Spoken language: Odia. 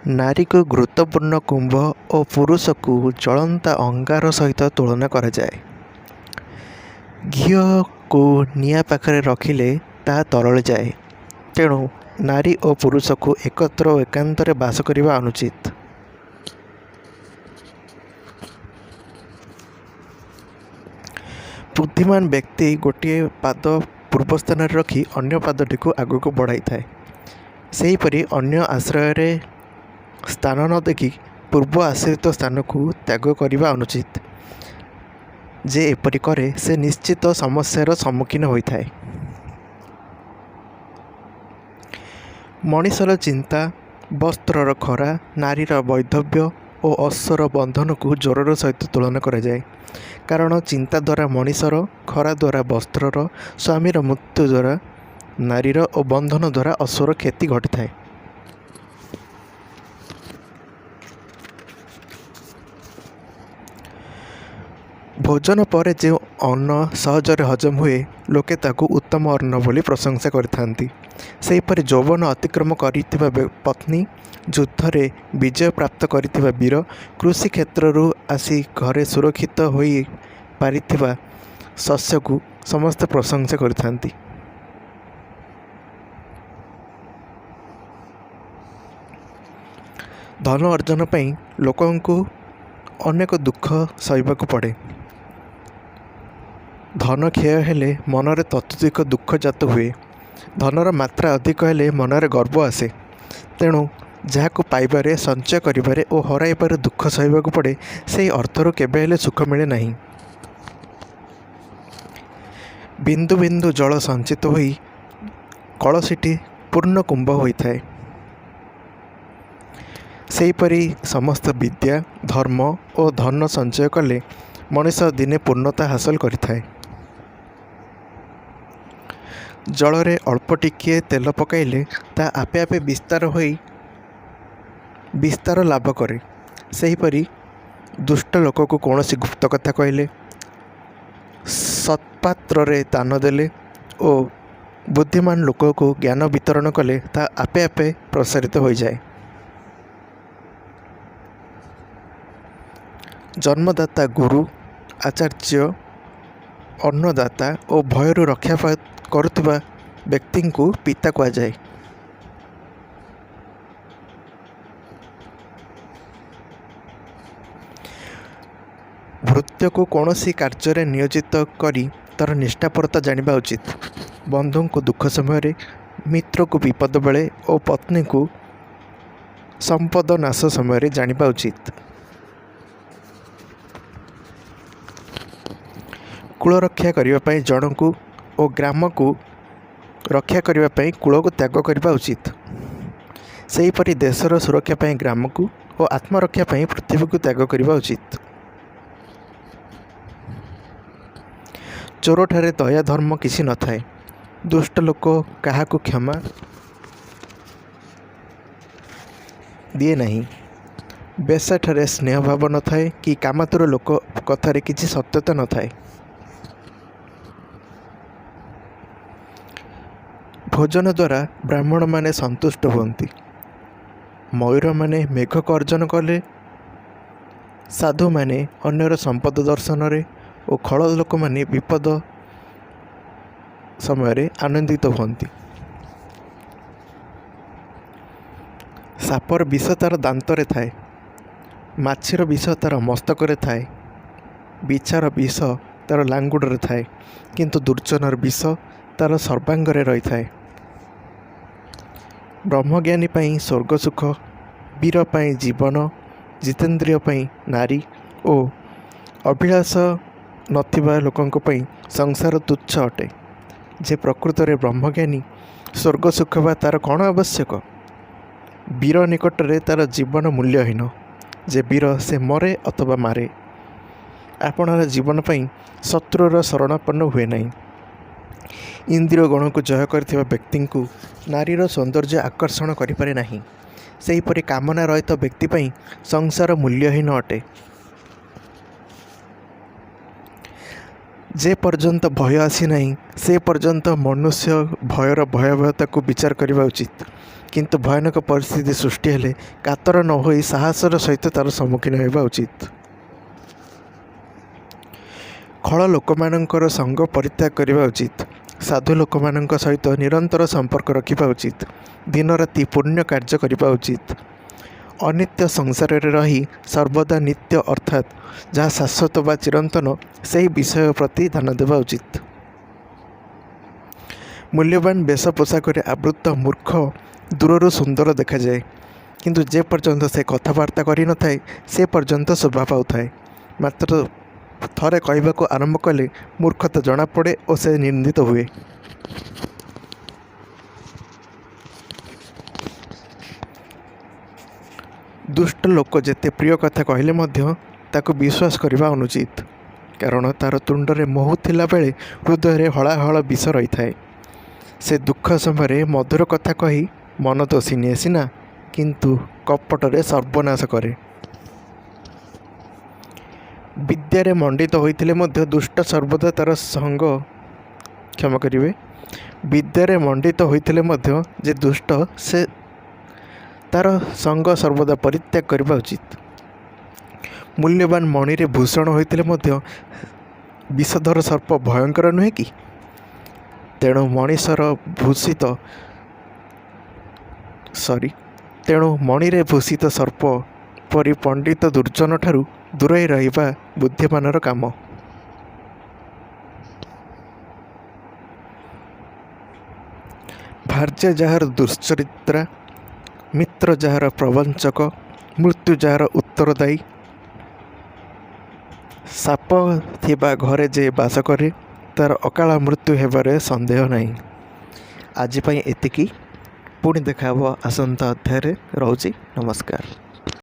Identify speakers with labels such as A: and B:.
A: ନାରୀକୁ ଗୁରୁତ୍ୱପୂର୍ଣ୍ଣ କୁମ୍ଭ ଓ ପୁରୁଷକୁ ଜଳନ୍ତା ଅଙ୍ଗାର ସହିତ ତୁଳନା କରାଯାଏ। ଘିଅକୁ ନିଆଁ ପାଖରେ ରଖିଲେ ତାହା ତରଳିଯାଏ। ତେଣୁ ନାରୀ ଓ ପୁରୁଷକୁ ଏକତ୍ର ଓ ଏକାନ୍ତରେ ବାସ କରିବା ଅନୁଚିତ। ବୁଦ୍ଧିମାନ ବ୍ୟକ୍ତି ଗୋଟିଏ ପାଦ ପୂର୍ବ ସ୍ଥାନରେ ରଖି ଅନ୍ୟ ପାଦଟିକୁ ଆଗକୁ ବଢ଼ାଇଥାଏ। ସେହିପରି ଅନ୍ୟ ଆଶ୍ରୟରେ ସ୍ଥାନ ନ ଦେଖି ପୂର୍ବ ଆଶ୍ରିତ ସ୍ଥାନକୁ ତ୍ୟାଗ କରିବା ଅନୁଚିତ। ଯେ ଏପରି କରେ ସେ ନିଶ୍ଚିତ ସମସ୍ୟାର ସମ୍ମୁଖୀନ ହୋଇଥାଏ। ମଣିଷର ଚିନ୍ତା, ବସ୍ତ୍ରର ଖରା, ନାରୀର ବୈଧବ୍ୟ ଓ ଅଶ୍ୱର ବନ୍ଧନକୁ ଜ୍ୱରର ସହିତ ତୁଳନା କରାଯାଏ। କାରଣ ଚିନ୍ତା ଦ୍ୱାରା ମଣିଷର, ଖରା ଦ୍ୱାରା ବସ୍ତ୍ରର, ସ୍ୱାମୀର ମୃତ୍ୟୁ ଦ୍ୱାରା ନାରୀର ଓ ବନ୍ଧନ ଦ୍ୱାରା ଅଶ୍ୱର କ୍ଷତି ଘଟିଥାଏ। ଭୋଜନ ପରେ ଯେଉଁ ଅନ୍ନ ସହଜରେ ହଜମ ହୁଏ, ଲୋକେ ତାକୁ ଉତ୍ତମ ଅନ୍ନ ବୋଲି ପ୍ରଶଂସା କରିଥାନ୍ତି। ସେହିପରି ଯୌବନ ଅତିକ୍ରମ କରିଥିବା ପତ୍ନୀ, ଯୁଦ୍ଧରେ ବିଜୟ ପ୍ରାପ୍ତ କରିଥିବା ବୀର, କୃଷି କ୍ଷେତ୍ରରୁ ଆସି ଘରେ ସୁରକ୍ଷିତ ହୋଇ ପାରିଥିବା ଶସ୍ୟକୁ ସମସ୍ତେ ପ୍ରଶଂସା କରିଥାନ୍ତି। ଧନ ଅର୍ଜନ ପାଇଁ ଲୋକଙ୍କୁ ଅନେକ ଦୁଃଖ ସହିବାକୁ ପଡ଼େ। ଧନ କ୍ଷୟ ହେଲେ ମନରେ ତତୋধিକ ଦୁଃଖ ଜାତ ହୁଏ। ଧନର ମାତ୍ରା ଅଧିକ ହେଲେ ମନରେ ଗର୍ବ ଆସେ। ତେଣୁ ଯାହାକୁ ପାଇବାରେ, ସଞ୍ଚୟ କରିବାରେ ଓ ହରାଇବାରେ ଦୁଃଖ ସହିବାକୁ ପଡ଼େ, ସେହି ଅର୍ଥରୁ କେବେ ହେଲେ ସୁଖ ମିଳେ ନାହିଁ। ବିନ୍ଦୁ ବିନ୍ଦୁ ଜଳ ସଞ୍ଚିତ ହୋଇ କଳସୀଟି ପୂର୍ଣ୍ଣ କୁମ୍ଭ ହୋଇଥାଏ। ସେହିପରି ସମସ୍ତ ବିଦ୍ୟା, ଧର୍ମ ଓ ଧନ ସଞ୍ଚୟ କଲେ ମଣିଷ ଦିନେ ପୂର୍ଣ୍ଣତା ହାସଲ କରିଥାଏ। ଜଳରେ ଅଳ୍ପ ଟିକିଏ ତେଲ ପକାଇଲେ ତାହା ଆପେ ଆପେ ବିସ୍ତାର ଲାଭ କରେ। ସେହିପରି ଦୁଷ୍ଟ ଲୋକକୁ କୌଣସି ଗୁପ୍ତ କଥା କହିଲେ, ସତ୍ପାତ୍ରରେ ଦାନ ଦେଲେ ଓ ବୁଦ୍ଧିମାନ ଲୋକକୁ ଜ୍ଞାନ ବିତରଣ କଲେ ତାହା ଆପେ ଆପେ ପ୍ରସାରିତ ହୋଇଯାଏ। ଜନ୍ମଦାତା ଗୁରୁ, ଆଚାର୍ଯ୍ୟ, ଅନ୍ନଦାତା ଓ ଭୟରୁ ରକ୍ଷା କରୁଥିବା ବ୍ୟକ୍ତିଙ୍କୁ ପିତା କୁହାଯାଏ। ଭୃତ୍ୟକୁ କୌଣସି କାର୍ଯ୍ୟରେ ନିୟୋଜିତ କରି ତାର ନିଷ୍ଠାପରତା ଜାଣିବା ଉଚିତ। ବନ୍ଧୁଙ୍କୁ ଦୁଃଖ ସମୟରେ, ମିତ୍ରକୁ ବିପଦ ବେଳେ ଓ ପତ୍ନୀକୁ ସମ୍ପଦ ନାଶ ସମୟରେ ଜାଣିବା ଉଚିତ। କୂଳ ରକ୍ଷା କରିବା ପାଇଁ ଜଣକୁ ଓ ଗ୍ରାମକୁ ରକ୍ଷା କରିବା ପାଇଁ କୂଳକୁ ତ୍ୟାଗ କରିବା ଉଚିତ। ସେହିପରି ଦେଶର ସୁରକ୍ଷା ପାଇଁ ଗ୍ରାମକୁ ଓ ଆତ୍ମରକ୍ଷା ପାଇଁ ପୃଥିବୀକୁ ତ୍ୟାଗ କରିବା ଉଚିତ। ଚୋରଠାରେ ଦୟା ଧର୍ମ କିଛି ନଥାଏ। ଦୁଷ୍ଟ ଲୋକ କାହାକୁ କ୍ଷମା ଦିଏ ନାହିଁ। ବେଶ୍ୟାଠାରେ ସ୍ନେହ ଭାବ ନଥାଏ କି କାମାତୁର ଲୋକ କଥାରେ କିଛି ସତ୍ୟତା ନଥାଏ। ଭୋଜନ ଦ୍ୱାରା ବ୍ରାହ୍ମଣମାନେ ସନ୍ତୁଷ୍ଟ ହୁଅନ୍ତି। ମୟୂରମାନେ ମେଘକୁ ଅର୍ଜନ କଲେ, ସାଧୁମାନେ ଅନ୍ୟର ସମ୍ପଦ ଦର୍ଶନରେ ଓ ଖଳ ଲୋକମାନେ ବିପଦ ସମୟରେ ଆନନ୍ଦିତ ହୁଅନ୍ତି। ସାପର ବିଷ ତାର ଦାନ୍ତରେ ଥାଏ, ମାଛିର ବିଷ ତାର ମସ୍ତକରେ ଥାଏ, ବିଛାର ବିଷ ତାର ଲାଙ୍ଗୁଡ଼ରେ ଥାଏ, କିନ୍ତୁ ଦୁର୍ଜନର ବିଷ ତାର ସର୍ବାଙ୍ଗରେ ରହିଥାଏ। ବ୍ରହ୍ମଜ୍ଞାନୀ ପାଇଁ ସ୍ୱର୍ଗ ସୁଖ, ବୀର ପାଇଁ ଜୀବନ, ଜିତେନ୍ଦ୍ରିୟ ପାଇଁ ନାରୀ ଓ ଅଭିଳାଷ ନଥିବା ଲୋକଙ୍କ ପାଇଁ ସଂସାର ତୁଚ୍ଛ ଅଟେ। ଯେ ପ୍ରକୃତରେ ବ୍ରହ୍ମଜ୍ଞାନୀ, ସ୍ୱର୍ଗ ସୁଖ ବା ତାର କ'ଣ ଆବଶ୍ୟକ? ବୀର ନିକଟରେ ତାର ଜୀବନ ମୂଲ୍ୟହୀନ। ଯେ ବୀର ସେ ମରେ ଅଥବା ମାରେ। ଆପଣାର ଜୀବନ ପାଇଁ ଶତ୍ରୁର ଶରଣାପନ୍ନ ହୁଏ ନାହିଁ। ଇନ୍ଦ୍ରିୟ ଗଣକୁ ଜୟ କରିଥିବା ବ୍ୟକ୍ତିଙ୍କୁ ନାରୀର ସୌନ୍ଦର୍ଯ୍ୟ ଆକର୍ଷଣ କରିପାରେ ନାହିଁ। ସେହିପରି କାମନା ରହିତ ବ୍ୟକ୍ତି ପାଇଁ ସଂସାର ମୂଲ୍ୟହୀନ ଅଟେ। ଯେ ପର୍ଯ୍ୟନ୍ତ ଭୟ ଆସିନାହିଁ ସେ ପର୍ଯ୍ୟନ୍ତ ମନୁଷ୍ୟ ଭୟର ଭୟାବହତାକୁ ବିଚାର କରିବା ଉଚିତ। କିନ୍ତୁ ଭୟାନକ ପରିସ୍ଥିତି ସୃଷ୍ଟି ହେଲେ କାତର ନ ହୋଇ ସାହସର ସହିତ ତାର ସମ୍ମୁଖୀନ ହେବା ଉଚିତ। ଖଳ ଲୋକମାନଙ୍କର ସଙ୍ଗ ପରିତ୍ୟାଗ କରିବା ଉଚିତ। ସାଧୁ ଲୋକମାନଙ୍କ ସହିତ ନିରନ୍ତର ସମ୍ପର୍କ ରଖିବା ଉଚିତ। ଦିନରାତି ପୁଣ୍ୟ କାର୍ଯ୍ୟ କରିବା ଉଚିତ। ଅନିତ୍ୟ ସଂସାରରେ ରହି ସର୍ବଦା ନିତ୍ୟ ଅର୍ଥାତ୍ ଯାହା ଶାଶ୍ୱତ ବା ଚିରନ୍ତନ ସେହି ବିଷୟ ପ୍ରତି ଧ୍ୟାନ ଦେବା ଉଚିତ। ମୂଲ୍ୟବାନ ବେଶ ପୋଷାକରେ ଆବୃତ ମୂର୍ଖ ଦୂରରୁ ସୁନ୍ଦର ଦେଖାଯାଏ, କିନ୍ତୁ ଯେ ପର୍ଯ୍ୟନ୍ତ ସେ କଥାବାର୍ତ୍ତା କରିନଥାଏ ସେ ପର୍ଯ୍ୟନ୍ତ ଶୋଭା ପାଉଥାଏ। ମାତ୍ର ଥରେ କହିବାକୁ ଆରମ୍ଭ କଲେ ମୂର୍ଖତା ଜଣାପଡ଼େ ଓ ସେ ନିନ୍ଦିତ ହୁଏ। ଦୁଷ୍ଟ ଲୋକ ଯେତେ ପ୍ରିୟ କଥା କହିଲେ ମଧ୍ୟ ତାକୁ ବିଶ୍ୱାସ କରିବା ଅନୁଚିତ, କାରଣ ତାର ତୁଣ୍ଡରେ ମହୁ ଥିଲାବେଳେ ହୃଦୟରେ ହଳାହଳ ବିଷ ରହିଥାଏ। ସେ ଦୁଃଖ ସମୟରେ ମଧୁର କଥା କହି ମନ ତୋଷି ନିଏ ସିନା, କିନ୍ତୁ କପଟରେ ସର୍ବନାଶ କରେ। ବିଦ୍ୟାରେ ମଣ୍ଡିତ ହୋଇଥିଲେ ମଧ୍ୟ ଦୁଷ୍ଟ ସର୍ବଦା ତାର ସଙ୍ଗ କ୍ଷମା କରିବେ ବିଦ୍ୟାରେ ମଣ୍ଡିତ ହୋଇଥିଲେ ମଧ୍ୟ ଯେ ଦୁଷ୍ଟ ସେ ତାର ସଙ୍ଗ ସର୍ବଦା ପରିତ୍ୟାଗ କରିବା ଉଚିତ। ମୂଲ୍ୟବାନ ମଣିରେ ଭୂଷଣ ହୋଇଥିଲେ ମଧ୍ୟ ବିଷଧର ସର୍ପ ଭୟଙ୍କର ନୁହେଁ କି? ତେଣୁ ମଣିରେ ଭୂଷିତ ସର୍ପ ପରି ପଣ୍ଡିତ ଦୁର୍ଜନ ଠାରୁ ଦୂରେଇ ରହିବା ବୁଦ୍ଧିମାନର କାମ। ଭାର୍ଯ୍ୟା ଯାହାର ଦୁଶ୍ଚରିତ୍ରା, ମିତ୍ର ଯାହାର ପ୍ରବଞ୍ଚକ, ମୃତ୍ୟୁ ଯାହାର ଉତ୍ତରଦାୟୀ, ସାପ ଥିବା ଘରେ ଯେ ବାସ କରେ ତାର ଅକାଳ ମୃତ୍ୟୁ ହେବାରେ ସନ୍ଦେହ ନାହିଁ। ଆଜି ପାଇଁ ଏତିକି। ପୁଣି ଦେଖା ହେବ ଆସନ୍ତା ଅଧ୍ୟାୟରେ। ରହୁଛି। ନମସ୍କାର।